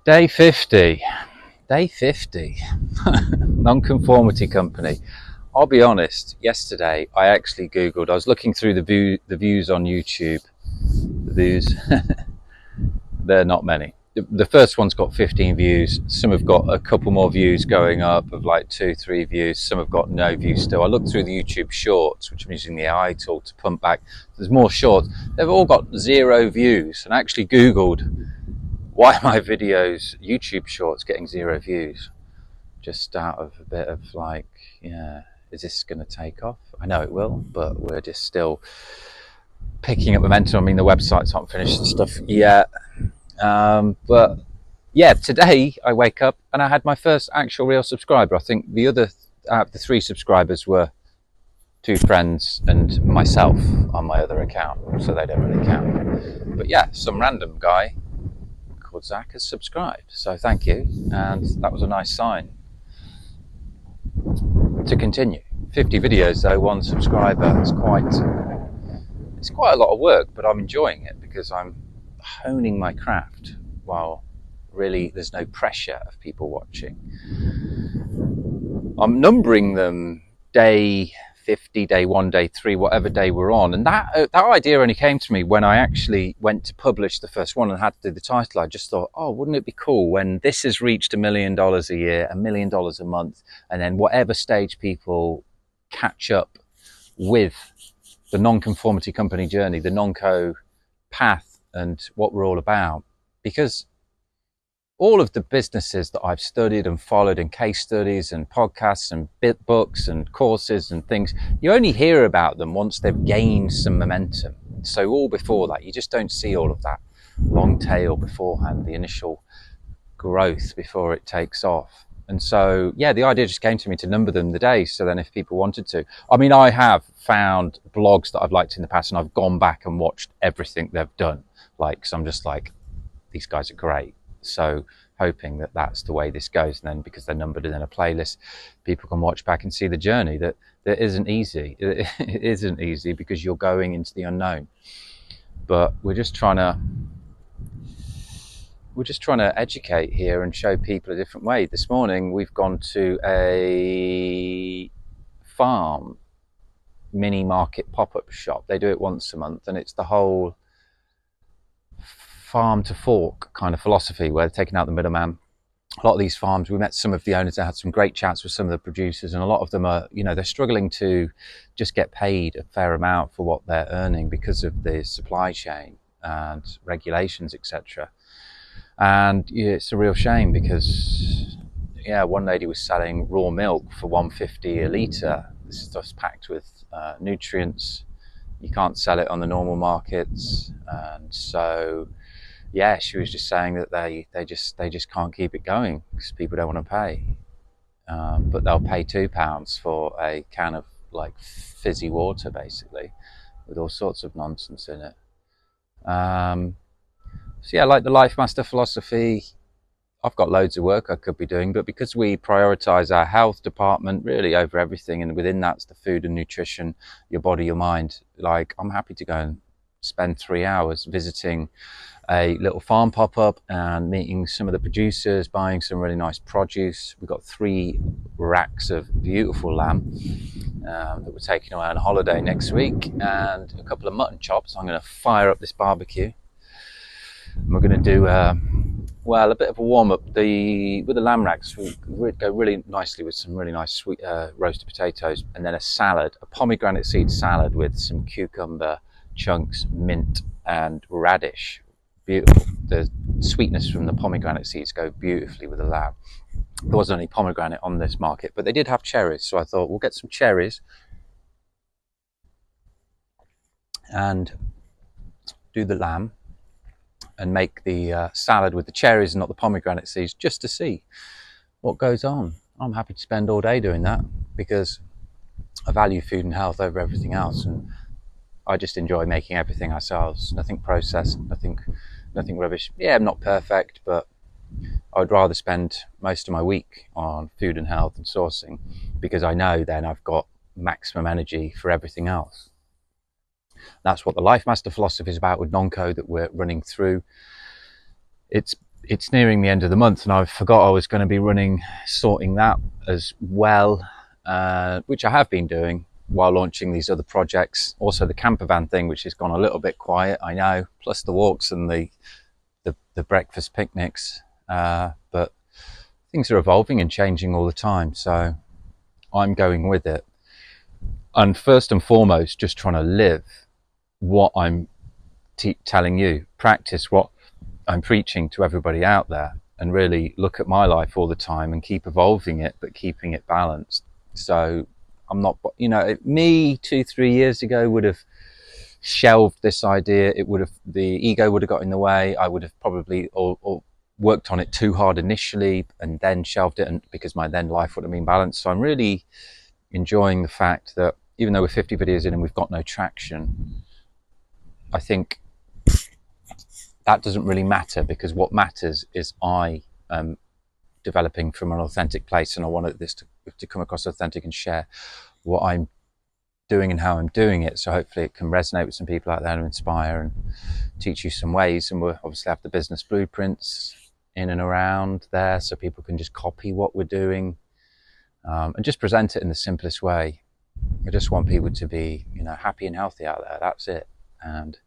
Day 50. Day 50. Nonconformity company. I'll be honest, yesterday I actually Googled, I was looking through the views on YouTube. The views, they're not many. The first one's got 15 views. Some have got a couple more views going up of like 2-3 views. Some have got no views still. I looked through the YouTube shorts, which I'm using the AI tool to pump back. There's more shorts. They've all got 0 views. And I actually Googled, why are my videos, YouTube shorts, getting 0 views? Just out of a bit of like, yeah, is this going to take off? I know it will, but we're just still picking up momentum. I mean, the websites aren't finished and stuff yet. But yeah, today I wake up and I had my first actual real subscriber. I think the other, the 3 subscribers were 2 friends and myself on my other account, so they don't really count. But yeah, some random guy called Zach has subscribed, so thank you, and that was a nice sign to continue. 50 videos though, 1 subscriber. It's quite a lot of work, but I'm enjoying it because I'm honing my craft while really there's no pressure of people watching. I'm numbering them day 50, day 1, day 3, whatever day we're on. And that idea only came to me when I actually went to publish the first one and had to do the title. I just thought, oh, wouldn't it be cool when this has reached $1 million a year, $1 million a month, and then whatever stage people catch up with the non-conformity company journey, the nonco path, and what we're all about. Because all of the businesses that I've studied and followed, and case studies and podcasts and books and courses and things, you only hear about them once they've gained some momentum. So all before that, you just don't see all of that long tail beforehand, the initial growth before it takes off. And so, yeah, the idea just came to me to number them the days. So then if people wanted to, I mean, I have found blogs that I've liked in the past and I've gone back and watched everything they've done. Like, so I'm just like, these guys are great. So hoping that that's the way this goes. And then because they're numbered in a playlist, people can watch back and see the journey that isn't easy. It isn't easy because you're going into the unknown. But we're just trying to educate here and show people a different way. This morning we've gone to a farm mini market pop-up shop. They do it once a month, and it's the whole farm to fork kind of philosophy where they're taking out the middleman. A lot of these farms, we met some of the owners. I had some great chats with some of the producers, and a lot of them are, they're struggling to just get paid a fair amount for what they're earning because of the supply chain and regulations, etc. And yeah, it's a real shame because, yeah, one lady was selling raw milk for $1.50 a litre. This stuff's packed with nutrients. You can't sell it on the normal markets, and so yeah, she was just saying that they just can't keep it going because people don't want to pay. But they'll pay £2 for a can of like fizzy water, basically, with all sorts of nonsense in it. So yeah, like the Life Master philosophy, I've got loads of work I could be doing, but because we prioritize our health department really over everything, and within that's the food and nutrition, your body, your mind, like I'm happy to go and spend 3 hours visiting a little farm pop-up and meeting some of the producers, buying some really nice produce. We've got 3 racks of beautiful lamb that we're taking away on holiday next week, and a couple of mutton chops. I'm going to fire up this barbecue. We're going to do a bit of a warm-up. With the lamb racks, we go really nicely with some really nice sweet roasted potatoes, and then a salad, a pomegranate seed salad with some cucumber chunks, mint and radish. Beautiful. The sweetness from the pomegranate seeds go beautifully with the lamb. There wasn't any pomegranate on this market, but they did have cherries, so I thought we'll get some cherries and do the lamb and make the salad with the cherries and not the pomegranate seeds, just to see what goes on. I'm happy to spend all day doing that because I value food and health over everything else, and I just enjoy making everything ourselves. Nothing processed, nothing rubbish. Yeah, I'm not perfect, but I would rather spend most of my week on food and health and sourcing because I know then I've got maximum energy for everything else. That's what the Life Master philosophy is about with Nonco that we're running through. It's it's nearing the end of the month, and I forgot I was going to be sorting that as well, which I have been doing while launching these other projects. Also the camper van thing, which has gone a little bit quiet, I know, plus the walks and the breakfast picnics. But things are evolving and changing all the time, so I'm going with it. And first and foremost, just trying to live what I'm telling you, practice what I'm preaching to everybody out there, and really look at my life all the time and keep evolving it, but keeping it balanced. So I'm not, me 2-3 years ago would have shelved this idea. The ego would have got in the way. I would have probably or worked on it too hard initially and then shelved it, and because my then life would have been balanced. So I'm really enjoying the fact that even though we're 50 videos in and we've got no traction, I think that doesn't really matter, because what matters is I developing from an authentic place, and I wanted this to come across authentic and share what I'm doing and how I'm doing it. So hopefully it can resonate with some people out there and inspire and teach you some ways. And we'll obviously have the business blueprints in and around there, so people can just copy what we're doing, and just present it in the simplest way. I just want people to be, happy and healthy out there. That's it. And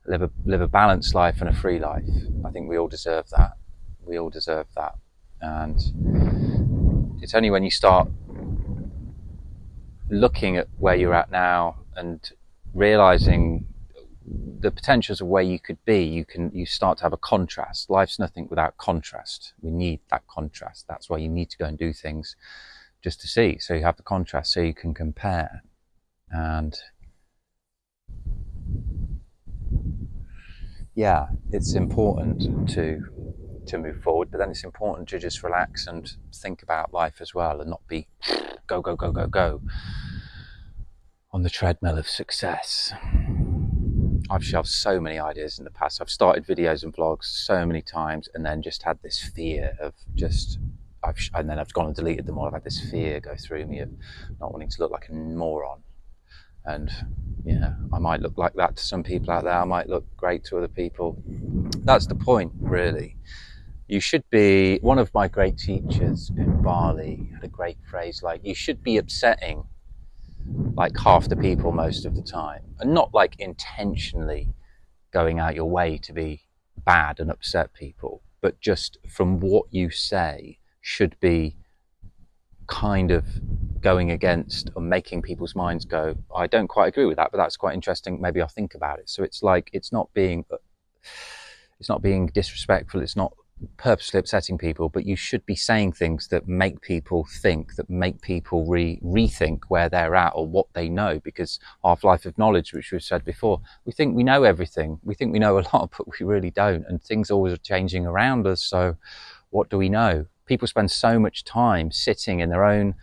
live a balanced life and a free life. I think we all deserve that. We all deserve that. And it's only when you start looking at where you're at now and realizing the potentials of where you could be, you start to have a contrast. Life's nothing without contrast. We need that contrast. That's why you need to go and do things, just to see. So you have the contrast so you can compare. And yeah, it's important to move forward, but then it's important to just relax and think about life as well, and not be go on the treadmill of success. I've shelved so many ideas in the past. I've started videos and vlogs so many times, and then just had this fear of and then I've gone and deleted them all. I've had this fear go through me of not wanting to look like a moron. And I might look like that to some people out there. I might look great to other people. That's the point, really. You should be, one of my great teachers in Bali had a great phrase like, you should be upsetting like half the people most of the time, and not like intentionally going out your way to be bad and upset people, but just from what you say should be kind of going against or making people's minds go, I don't quite agree with that, but that's quite interesting, maybe I'll think about it. So it's like, it's not being disrespectful, it's not purposely upsetting people, but you should be saying things that make people think, that make people rethink where they're at or what they know. Because half-life of knowledge, which we've said before, we think we know everything, we think we know a lot, but we really don't, and things always are changing around us. So what do we know? People spend so much time sitting in their own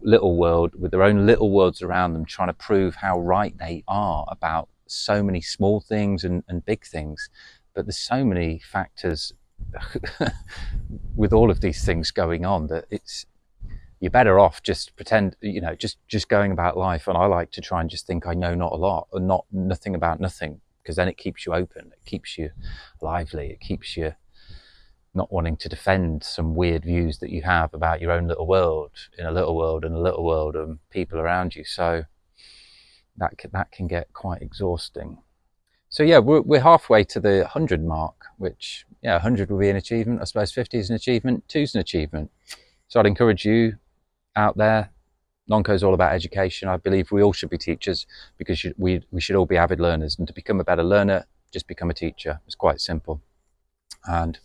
little world with their own little worlds around them, trying to prove how right they are about so many small things and big things. But there's so many factors with all of these things going on that you're better off just pretend, just going about life. And I like to try and just think I know not a lot, or nothing about nothing, because then it keeps you open, it keeps you lively, it keeps you not wanting to defend some weird views that you have about your own little world, in a little world and a little world and people around you. So that can get quite exhausting. So yeah, we're halfway to the 100 mark, which 100 will be an achievement. I suppose 50 is an achievement, 2 is an achievement. So I'd encourage you out there. Nonco is all about education. I believe we all should be teachers, because we should all be avid learners. And to become a better learner, just become a teacher. It's quite simple. And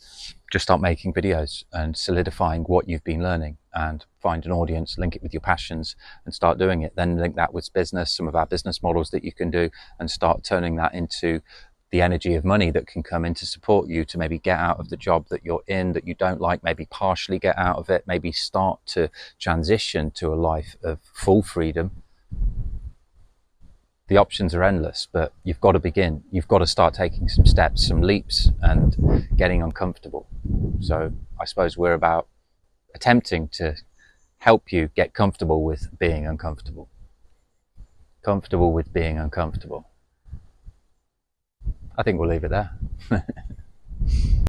just start making videos and solidifying what you've been learning, and find an audience, link it with your passions and start doing it. Then link that with business, some of our business models that you can do, and start turning that into the energy of money that can come in to support you to maybe get out of the job that you're in that you don't like, maybe partially get out of it, maybe start to transition to a life of full freedom. The options are endless, but you've got to begin. You've got to start taking some steps, some leaps, and getting uncomfortable. So I suppose we're about attempting to help you get comfortable with being uncomfortable. Comfortable with being uncomfortable. I think we'll leave it there.